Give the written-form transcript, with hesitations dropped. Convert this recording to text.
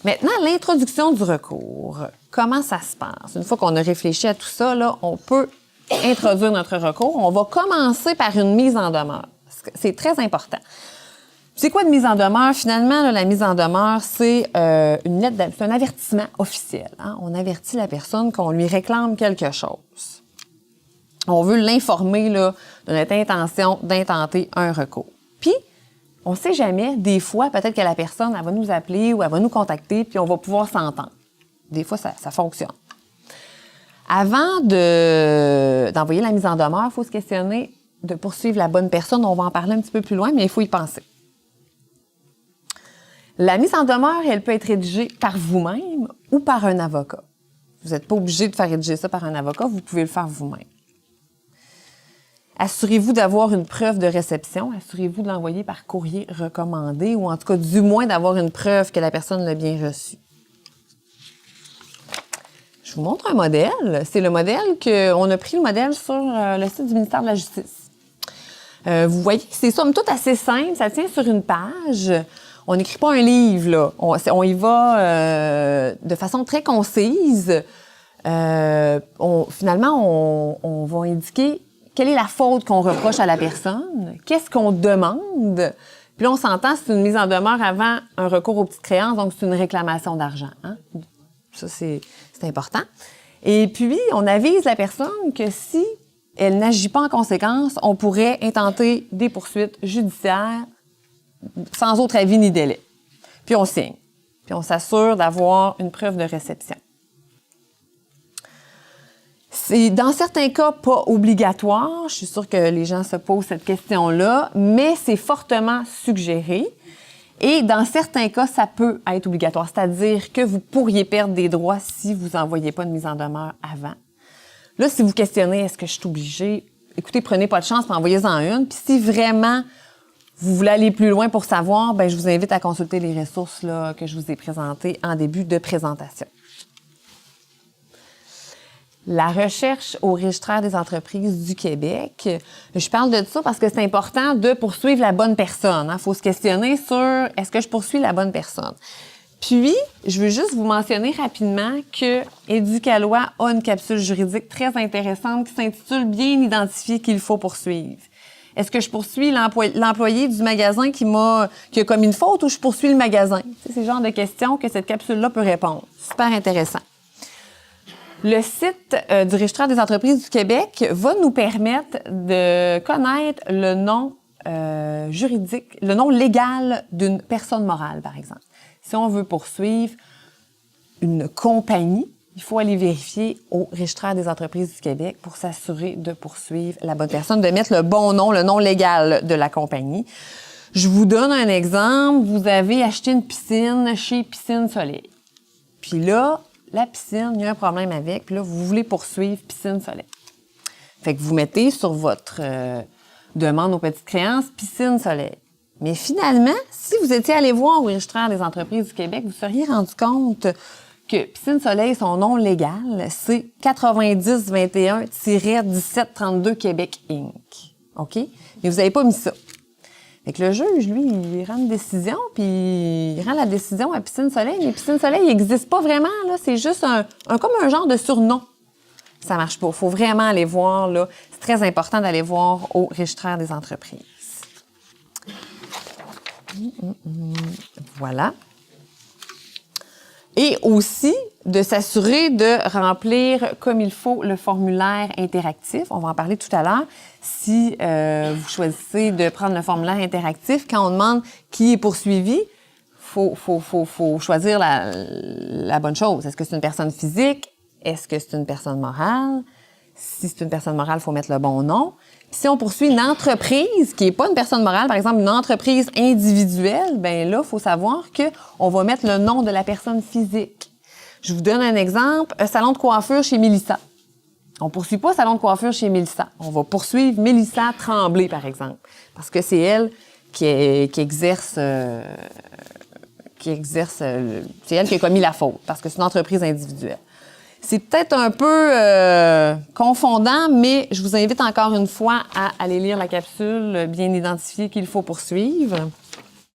Maintenant, l'introduction du recours. Comment ça se passe? Une fois qu'on a réfléchi à tout ça, là, on peut introduire notre recours. On va commencer par une mise en demeure. C'est très important. C'est quoi une mise en demeure? Finalement, là, la mise en demeure, c'est une lettre, c'est un avertissement officiel. Hein? On avertit la personne qu'on lui réclame quelque chose. On veut l'informer là, de notre intention d'intenter un recours. Puis, on ne sait jamais, des fois, peut-être que la personne, elle va nous appeler ou elle va nous contacter, puis on va pouvoir s'entendre. Des fois, ça fonctionne. Avant d'envoyer la mise en demeure, il faut se questionner de poursuivre la bonne personne. On va en parler un petit peu plus loin, mais il faut y penser. La mise en demeure, elle peut être rédigée par vous-même ou par un avocat. Vous n'êtes pas obligé de faire rédiger ça par un avocat, vous pouvez le faire vous-même. Assurez-vous d'avoir une preuve de réception. Assurez-vous de l'envoyer par courrier recommandé ou en tout cas, du moins, d'avoir une preuve que la personne l'a bien reçu. Je vous montre un modèle. C'est le modèle on a pris le modèle sur le site du ministère de la Justice. Vous voyez que c'est somme toute assez simple. Ça tient sur une page. On n'écrit pas un livre, là. On y va de façon très concise. Finalement, on va indiquer quelle est la faute qu'on reproche à la personne, qu'est-ce qu'on demande. Puis là, on s'entend, c'est une mise en demeure avant un recours aux petites créances, donc c'est une réclamation d'argent. Hein? Ça, c'est important. Et puis, on avise la personne que si elle n'agit pas en conséquence, on pourrait intenter des poursuites judiciaires sans autre avis ni délai. Puis on signe. Puis on s'assure d'avoir une preuve de réception. C'est dans certains cas pas obligatoire. Je suis sûre que les gens se posent cette question-là, mais c'est fortement suggéré. Et dans certains cas, ça peut être obligatoire, c'est-à-dire que vous pourriez perdre des droits si vous n'envoyez pas de mise en demeure avant. Là, si vous questionnez, est-ce que je suis obligée? Écoutez, prenez pas de chance, mais envoyez-en une. Puis si vraiment vous voulez aller plus loin pour savoir, bien, je vous invite à consulter les ressources là, que je vous ai présentées en début de présentation. La recherche au registraire des entreprises du Québec. Je parle de ça parce que c'est important de poursuivre la bonne personne. Il faut se questionner sur est-ce que je poursuis la bonne personne. Puis, je veux juste vous mentionner rapidement que Éducalois a une capsule juridique très intéressante qui s'intitule « Bien identifier qu'il faut poursuivre ». Est-ce que je poursuis l'employé du magasin qui a commis une faute ou je poursuis le magasin? C'est le genre de questions que cette capsule-là peut répondre. Super intéressant. Le site du registraire des entreprises du Québec va nous permettre de connaître le nom juridique, le nom légal d'une personne morale, par exemple. Si on veut poursuivre une compagnie, il faut aller vérifier au registraire des entreprises du Québec pour s'assurer de poursuivre la bonne personne, de mettre le bon nom, le nom légal de la compagnie. Je vous donne un exemple. Vous avez acheté une piscine chez Piscine Soleil. Puis là, la piscine, il y a un problème avec, puis là, vous voulez poursuivre Piscine Soleil. Fait que vous mettez sur votre demande aux petites créances Piscine Soleil. Mais finalement, si vous étiez allé voir au registraire des entreprises du Québec, vous seriez rendu compte que Piscine Soleil, son nom légal, c'est 9021-1732 Québec Inc. OK? Mais vous n'avez pas mis ça. Fait que le juge, lui, il rend une décision, puis il rend la décision à Piscine Soleil. Mais Piscine Soleil, il n'existe pas vraiment, là. C'est juste comme un genre de surnom. Ça marche pas. Il faut vraiment aller voir, là. C'est très important d'aller voir au registraire des entreprises. Voilà. Et aussi, de s'assurer de remplir comme il faut le formulaire interactif. On va en parler tout à l'heure. Si vous choisissez de prendre le formulaire interactif, quand on demande qui est poursuivi, faut choisir la bonne chose. Est-ce que c'est une personne physique? Est-ce que c'est une personne morale? Si c'est une personne morale, il faut mettre le bon nom. Puis si on poursuit une entreprise qui n'est pas une personne morale, par exemple une entreprise individuelle, bien là, il faut savoir qu'on va mettre le nom de la personne physique. Je vous donne un exemple, un salon de coiffure chez Mélissa. On ne poursuit pas salon de coiffure chez Mélissa. On va poursuivre Mélissa Tremblay, par exemple, parce que c'est elle qui exerce, c'est elle qui a commis la faute, parce que c'est une entreprise individuelle. C'est peut-être un peu confondant, mais je vous invite encore une fois à aller lire la capsule, bien identifier qu'il faut poursuivre.